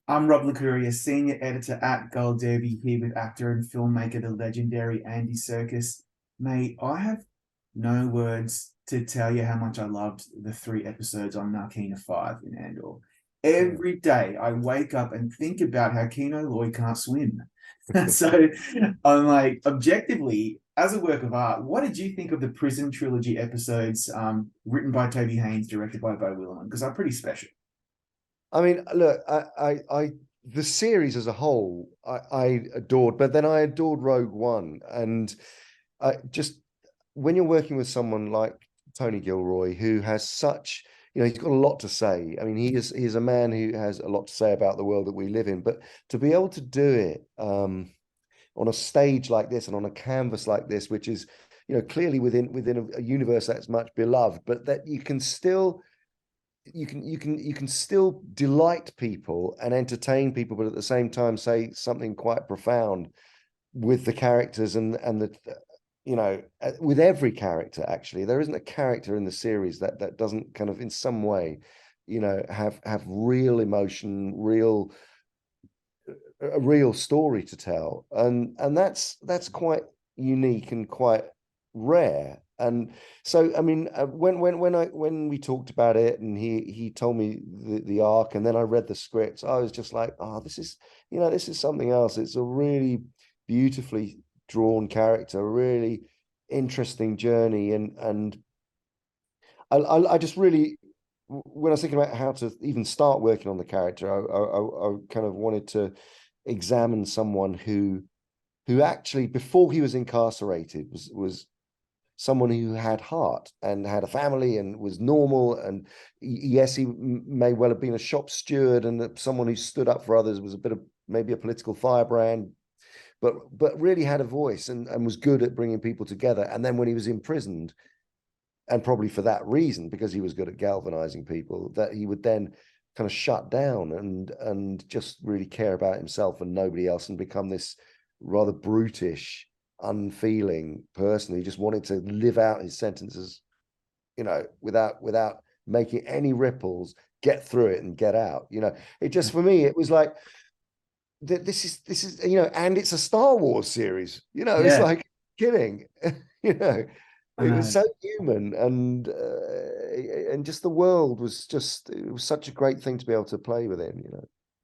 I'm Rob Licuria, senior editor at Gold Derby, here with actor and filmmaker, the legendary Andy Serkis. Mate, I have no words to tell you how much I loved the 3 episodes on Narkina 5 in Andor. Mm. Every day I wake up and think about how Kino Loy can't swim. So I'm like, objectively, as a work of art, what did you think of the Prison Trilogy episodes written by Toby Haynes, directed by Bo Willimon? Because I'm pretty special. I mean, look, the series as a whole, I adored, but then I adored Rogue One, and I just when you're working with someone like Tony Gilroy, who has such, he's got a lot to say. I mean, he's a man who has a lot to say about the world that we live in, but to be able to do it on a stage like this and on a canvas like this, which is, clearly within a universe that's much beloved, but that you can still delight people and entertain people, but at the same time say something quite profound with the characters and the with every character. Actually, there isn't a character in the series that doesn't kind of in some way have real emotion, a real story to tell, and that's quite unique and quite rare. And so, I mean, when we talked about it, and he told me the arc, and then I read the scripts, I was just like, oh, this is something else. It's a really beautifully drawn character, a really interesting journey, and I just really, when I was thinking about how to even start working on the character, I kind of wanted to examine someone who actually, before he was incarcerated, was someone who had heart and had a family and was normal. And yes, he may well have been a shop steward and someone who stood up for others, was a bit of maybe a political firebrand, but really had a voice and was good at bringing people together. And then when he was imprisoned, and probably for that reason, because he was good at galvanizing people, that he would then kind of shut down and just really care about himself and nobody else, and become this rather brutish, unfeeling person who just wanted to live out his sentences, without making any ripples, get through it and get out. It just, for me, it was like, this is and it's a Star Wars series. It's Yeah, like kidding. you know I it was know. so human, and just the world was just, it was such a great thing to be able to play within.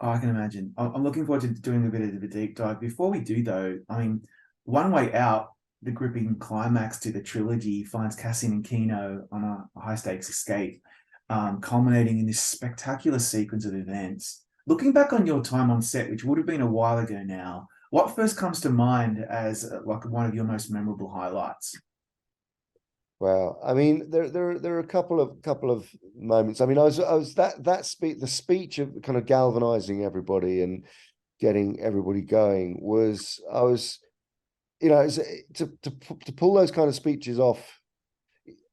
Oh, I can imagine. I'm looking forward to doing a bit of a deep dive. Before we do, though, I mean, one way out, the gripping climax to the trilogy finds Cassian and Kino on a high stakes escape, culminating in this spectacular sequence of events. Looking back on your time on set, which would have been a while ago now, what first comes to mind as like one of your most memorable highlights? Well, I mean, there are a couple of moments. I mean, I was the speech of kind of galvanizing everybody and getting everybody going was, I was, to pull those kind of speeches off.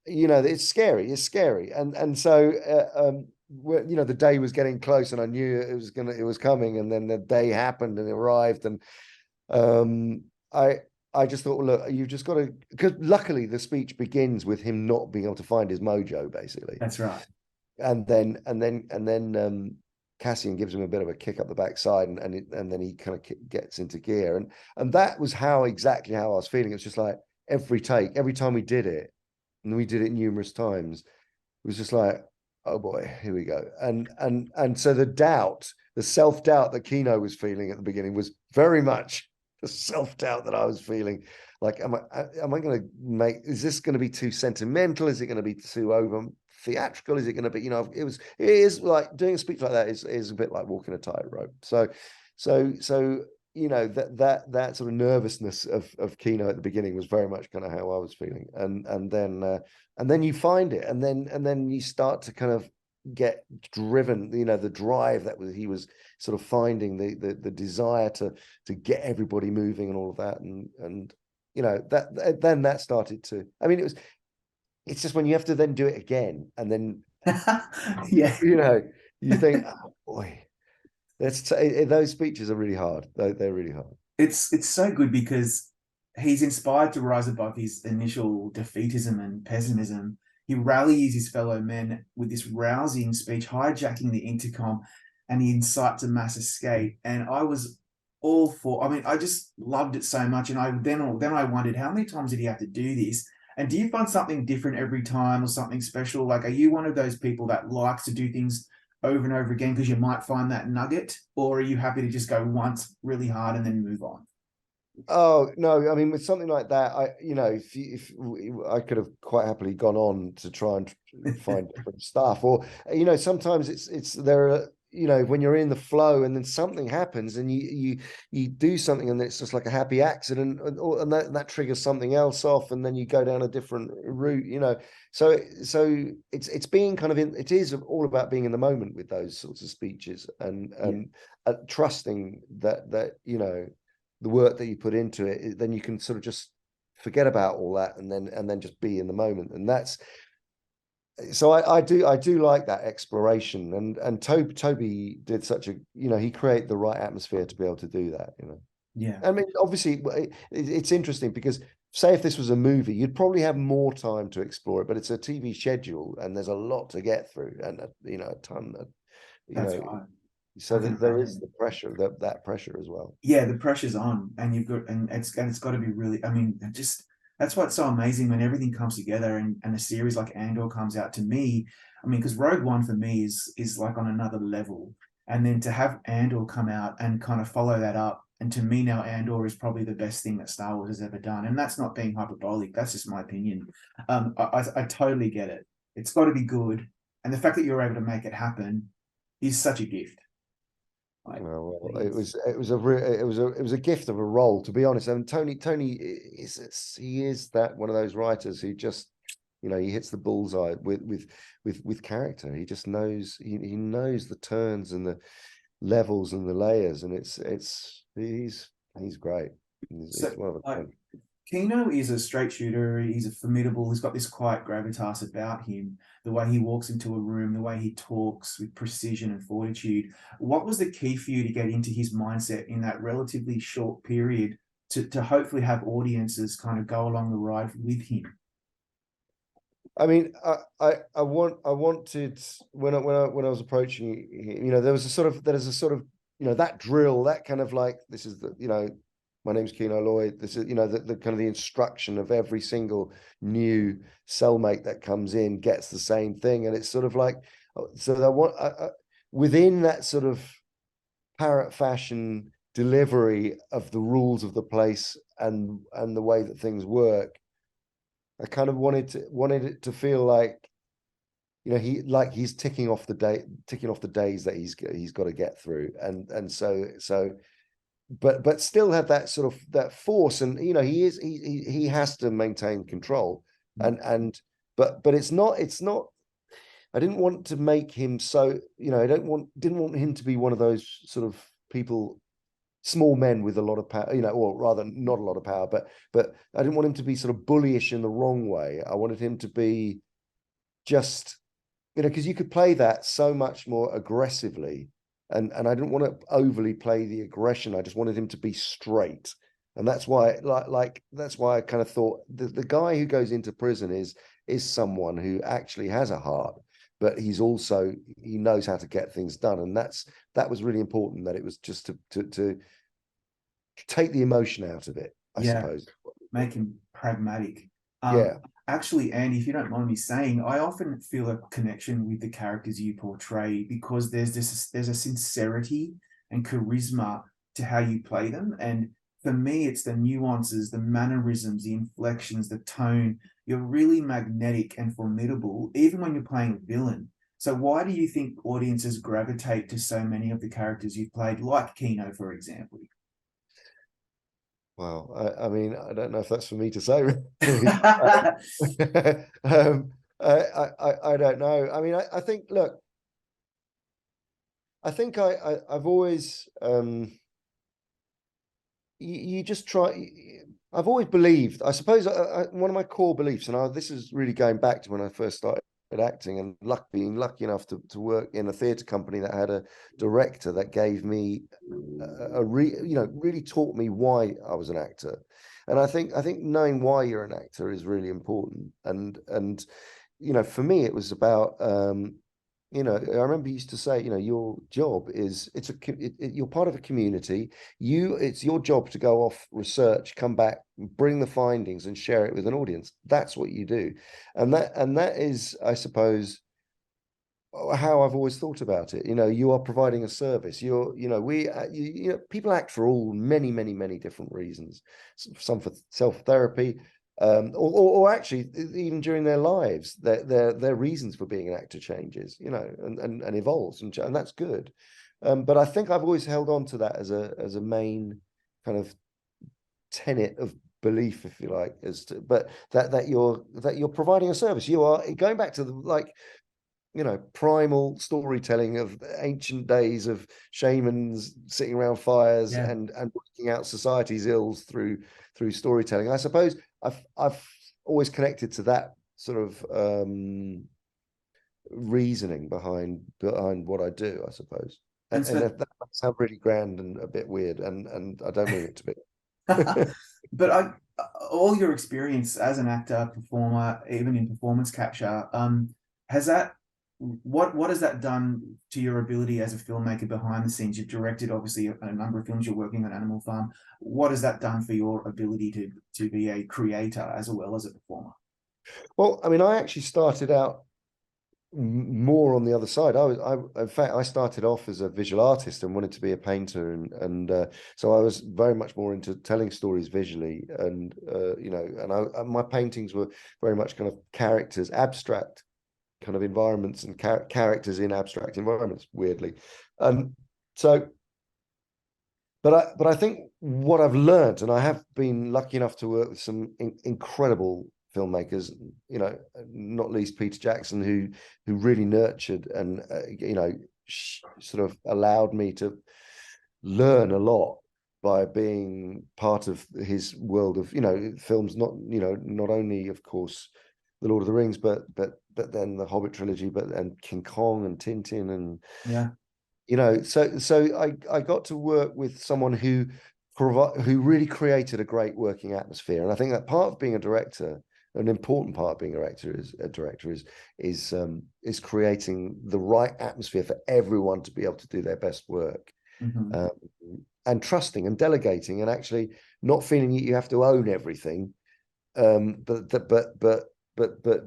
It's scary. It's scary. And so, the day was getting close, and I knew it was coming, and then the day happened and it arrived, and um, I I just thought, well, look, you've just got to, because luckily the speech begins with him not being able to find his mojo, basically, That's right. and then Cassian gives him a bit of a kick up the backside, and then he kind of gets into gear, and that was exactly how I was feeling. It was just like every take, every time we did it, and we did it numerous times, it was just like, oh boy, here we go. And so the self-doubt that Kino was feeling at the beginning was very much the self-doubt that I was feeling. Like, am I going to is this going to be too sentimental? Is it going to be too over theatrical? Is it going to be, it is like doing a speech like that is a bit like walking a tightrope. So that sort of nervousness of Kino at the beginning was very much kind of how I was feeling. And then you find it, and then you start to kind of get driven, the drive he was sort of finding, the desire to get everybody moving and all of that. And then that started to, I mean, it's just when you have to then do it again, and then Yeah. you know you think, oh boy, those speeches are really hard. They're really hard. It's so good because he's inspired to rise above his initial defeatism and pessimism. He rallies his fellow men with this rousing speech, hijacking the intercom. and he incites a mass escape. And I was all for. I mean, I just loved it so much. And then I wondered, how many times did he have to do this? And do you find something different every time, or something special? Like, are you one of those people that likes to do things over and over again because you might find that nugget, or are you happy to just go once really hard and then move on? Oh no, I mean with something like that, if I could have quite happily gone on to try and find different stuff, or sometimes it's there are when you're in the flow and then something happens and you do something and it's just like a happy accident, and that triggers something else off, and then you go down a different route. So it's being kind of it is all about being in the moment with those sorts of speeches, and trusting that the work that you put into it, then you can sort of just forget about all that and then just be in the moment. And that's so I do like that exploration, and Toby did such a he created the right atmosphere to be able to do that. Yeah. I mean, obviously it's interesting because say if this was a movie, you'd probably have more time to explore it, but it's a TV schedule and there's a lot to get through, and a ton of That's right. so I can that there is imagine. the pressure, that pressure as well. Yeah, the pressure's on, and it's got to be really. I mean, just that's what's so amazing when everything comes together, and a series like Andor comes out. To me, I mean, because Rogue One for me is like on another level, and then to have Andor come out and kind of follow that up, and to me now Andor is probably the best thing that Star Wars has ever done, and that's not being hyperbolic. That's just my opinion. I totally get it. It's got to be good, and the fact that you're able to make it happen is such a gift. Like, Well, really is. it was a gift of a role, to be honest. And Tony he is that one of those writers who just he hits the bullseye with character. He just knows he knows the turns and the levels and the layers, and he's great. He's So, one of a like, kind. Kino is a straight shooter. He's a formidable. He's got this quiet gravitas about him. The way he walks into a room, the way he talks with precision and fortitude. What was the key for you to get into his mindset in that relatively short period to hopefully have audiences kind of go along the ride with him? I mean, I wanted when I was approaching, there's a sort of that drill, that kind of like, this is my name's Kino Loy. This is the kind of the instruction of every single new cellmate that comes in gets the same thing, and it's sort of like, so within that sort of parrot fashion delivery of the rules of the place and the way that things work. I kind of wanted it to feel like, he's ticking off the days that he's got to get through, and so, but still have that sort of that force, and he has to maintain control, but it's not. I didn't want to make him so, didn't want him to be one of those sort of people, small men with a lot of power, or rather not a lot of power, but I didn't want him to be sort of bullyish in the wrong way. I wanted him to be just, because you could play that so much more aggressively, and I didn't want to overly play the aggression. I just wanted him to be straight, and that's why, that's why I kind of thought the guy who goes into prison is someone who actually has a heart, but he knows how to get things done, and that was really important. That it was just to take the emotion out of it, I Yeah, suppose. make him pragmatic. Um, Yeah. Actually, Andy, if you don't mind me saying, I often feel a connection with the characters you portray because there's a sincerity and charisma to how you play them. And for me, it's the nuances, the mannerisms, the inflections, the tone. You're really magnetic and formidable, even when you're playing a villain. So why do you think audiences gravitate to so many of the characters you've played, like Kino, for example? Well, I mean, I don't know if that's for me to say. I don't know. I mean, I think, look, I think I've always you just try. I've always believed. I suppose one of my core beliefs, and this is really going back to when I first started acting, and being lucky enough to work in a theatre company that had a director that gave me really taught me why I was an actor. And I think knowing why you're an actor is really important. And for me, it was about You know, I remember you used to say, you know, your job is you're part of a community. It's your job to go off, research, come back, bring the findings, and share it with an audience. That's what you do, and that is, I suppose, how I've always thought about it. You know, you are providing a service. You know, people act for all many different reasons. Some for self-therapy, or actually even during their lives, their reasons for being an actor changes. You know, and evolves, and that's good. But I think I've always held on to that as a main kind of tenet of belief, if you like, but that you're providing a service. You are going back to the, like, you know, primal storytelling of ancient days of shamans sitting around fires Yeah. and working out society's ills through storytelling. I suppose I've always connected to that sort of reasoning behind what I do, I suppose. And And so, that sounds really grand and a bit weird, and I don't mean it to be. but all your experience as an actor, performer, even in performance capture, has that what has that done to your ability as a filmmaker behind the scenes? You've directed obviously a number of films. You're working on Animal Farm. What has that done for your ability to be a creator as well as a performer? Well, I mean, I actually started out more on the other side. In fact, I started off as a visual artist and wanted to be a painter, and so I was very much more into telling stories visually, and you know, and my paintings were very much kind of characters, abstract kind of environments, and characters in abstract environments, weirdly. So, but I think what I've learned, and I have been lucky enough to work with some incredible filmmakers, you know, not least Peter Jackson, who really nurtured and you know, sort of allowed me to learn a lot by being part of his world of, you know, films, not, you know, not only of course the Lord of the Rings, but then the Hobbit trilogy, and King Kong and Tintin, and Yeah. you know, so I got to work with someone who really created a great working atmosphere, and I think that part of being a director, an important part of being a director is creating the right atmosphere for everyone to be able to do their best work, Mm-hmm. um, and trusting and delegating, and actually not feeling that you have to own everything, but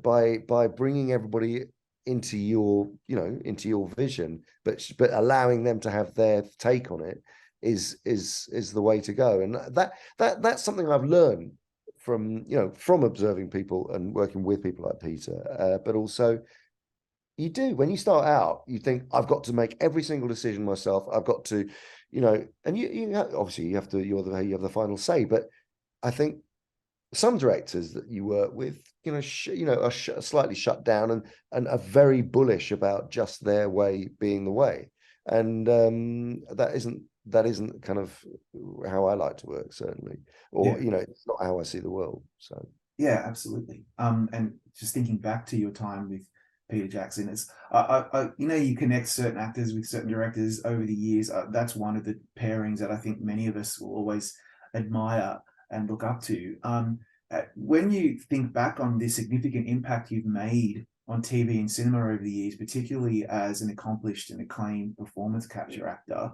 by bringing everybody into your, you know, into your vision, but allowing them to have their take on it is the way to go. And that's something I've learned from, you know, from observing people and working with people like Peter, but also you do, when you start out, you think, I've got to make every single decision myself. I've got to, you know, and obviously you have to, you have the final say. But I think some directors that you work with, you know, are slightly shut down and are very bullish about just their way being the way, and that isn't kind of how I like to work, certainly, or Yeah. you know, it's not how I see the world. So Yeah, absolutely. And just thinking back to your time with Peter Jackson, it's you know, you connect certain actors with certain directors over the years. That's one of the pairings that I think many of us will always admire and look up to. When you think back on the significant impact you've made on TV and cinema over the years, particularly as an accomplished and acclaimed performance capture actor,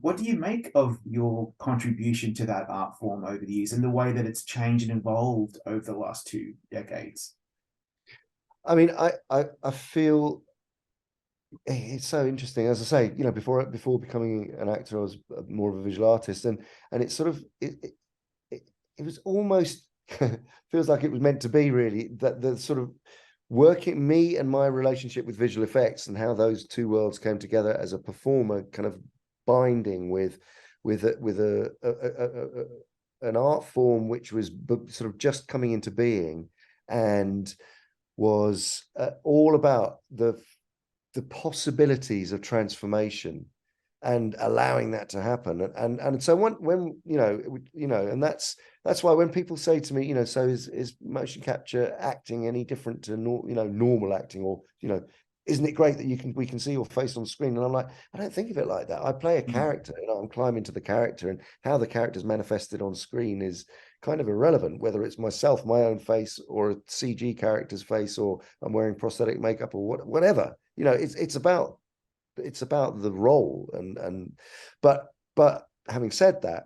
what do you make of your contribution to that art form over the years and the way that it's changed and evolved over the last 2 decades? I mean, I feel it's so interesting. As I say, you know, before becoming an actor, I was more of a visual artist, and it's sort of it was almost feels like it was meant to be, really, that the sort of working, me and my relationship with visual effects and how those two worlds came together as a performer, kind of binding with an art form which was sort of just coming into being, and was all about the possibilities of transformation and allowing that to happen. And so when you know, and that's why when people say to me, you know, so is motion capture acting any different to normal acting, or, you know, isn't it great that we can see your face on screen? And I'm like, I don't think of it like that. I play a Mm. character, you know, I'm climbing to the character, and how the character's manifested on screen kind of irrelevant, whether it's myself, my own face, or a CG character's face, or I'm wearing prosthetic makeup, or whatever. You know, it's about the role. But having said that,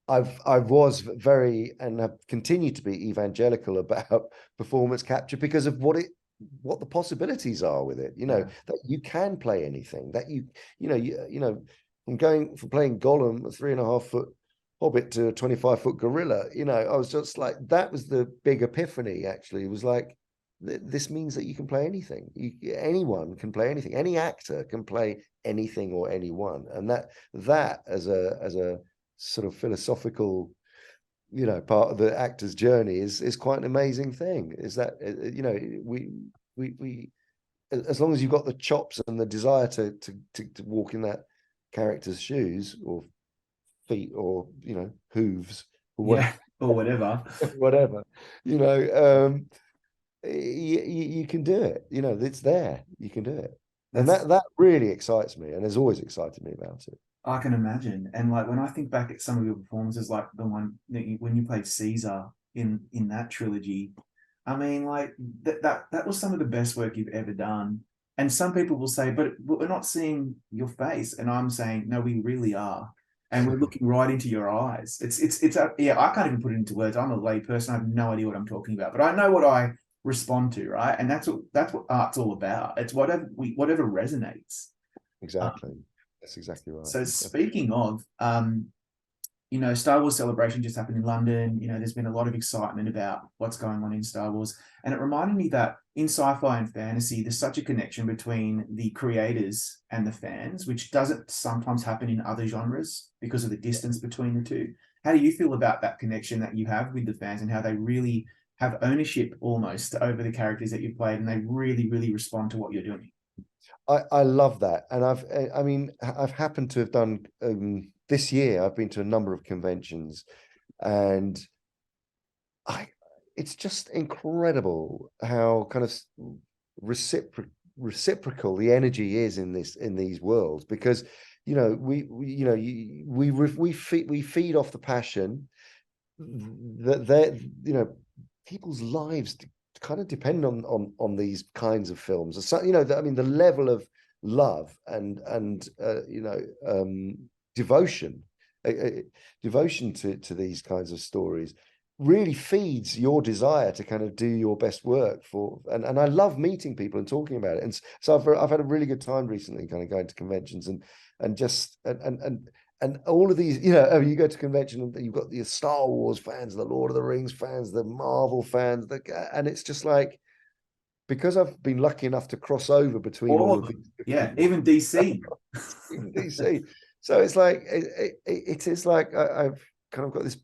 I was very, and have continued to be, evangelical about performance capture because of what the possibilities are with it. You know, that you can play anything, that you know, from going from playing Gollum, a 3.5-foot hobbit, to a 25-foot gorilla. You know, I was just like, that was the big epiphany. Actually, it was like, this means that you can play anything. Anyone can play anything. Any actor can play anything or anyone, and that as a sort of philosophical, you know, part of the actor's journey is quite an amazing thing. Is that, you know, we as long as you've got the chops and the desire to walk in that character's shoes, or feet, or, you know, hooves, or whatever, or whatever. whatever, you know, you can do it. You know, it's there. You can do it. And that really excites me, and has always excited me about it. I can imagine. And like, when I think back at some of your performances, like the one that when you played Caesar in that trilogy, I mean, like that was some of the best work you've ever done. And some people will say, but we're not seeing your face. And I'm saying, no, we really are. And we're looking right into your eyes. It's I can't even put it into words. I'm a lay person. I have no idea what I'm talking about, but I know what I respond to, right? And that's what art's all about. It's whatever resonates. Exactly. That's exactly right. So speaking of, you know, Star Wars Celebration just happened in London. You know, there's been a lot of excitement about what's going on in Star Wars. And it reminded me that in sci-fi and fantasy, there's such a connection between the creators and the fans, which doesn't sometimes happen in other genres because of the distance between the two. How do you feel about that connection that you have with the fans, and how they really have ownership almost over the characters that you played, and they really, really respond to what you're doing? I love that. And I've happened to have done, this year, I've been to a number of conventions, and it's just incredible how kind of reciprocal the energy is in these worlds, because, you know, we feed off the passion that they're, you know, people's lives kind of depend on these kinds of films. So, you know, I mean, the level of love and you know, devotion to these kinds of stories really feeds your desire to kind of do your best work for. And I love meeting people and talking about it. And so I've had a really good time recently, kind of going to conventions and all of these, you know, you go to convention and you've got the Star Wars fans, the Lord of the Rings fans, the Marvel fans, and it's just like, because I've been lucky enough to cross over between all of these. Yeah, even DC. Even DC. So it's like, it is like I've kind of got this,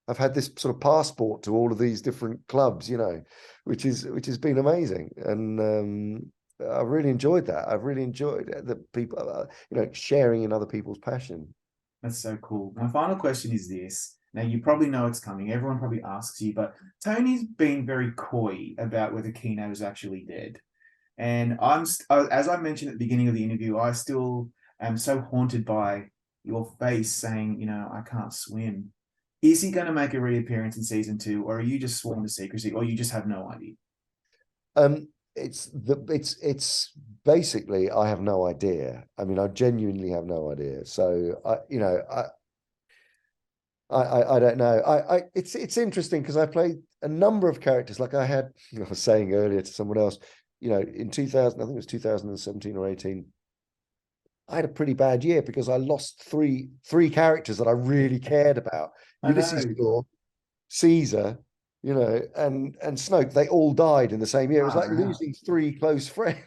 I've had this sort of passport to all of these different clubs, you know, which has been amazing. And I've really enjoyed that. I've really enjoyed the people, you know, sharing in other people's passion. That's so cool. My final question is this. Now, you probably know it's coming. Everyone probably asks you, but Tony's been very coy about whether Kino is actually dead. And as I mentioned at the beginning of the interview, I still am so haunted by your face saying, you know, I can't swim. Is he going to make a reappearance in season 2, or are you just sworn to secrecy, or you just have no idea? It's basically, I have no idea. I mean, I genuinely have no idea. So I don't know. It's interesting because I played a number of characters. Like I was saying earlier to someone else, you know, in 2000, I think it was 2017 or 18, I had a pretty bad year because I lost three characters that I really cared about. Ulysses Claw, Caesar, you know, and Snoke. They all died in the same year. It was like losing 3 close friends.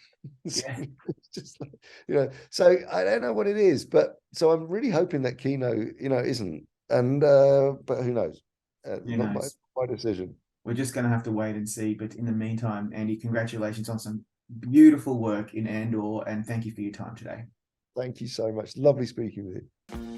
Yeah. It's just like, you know, so I don't know what it is, but so I'm really hoping that Kino, you know, isn't. And but who knows? Not my decision. We're just going to have to wait and see. But in the meantime, Andy, congratulations on some beautiful work in Andor, and thank you for your time today. Thank you so much. Lovely speaking with you.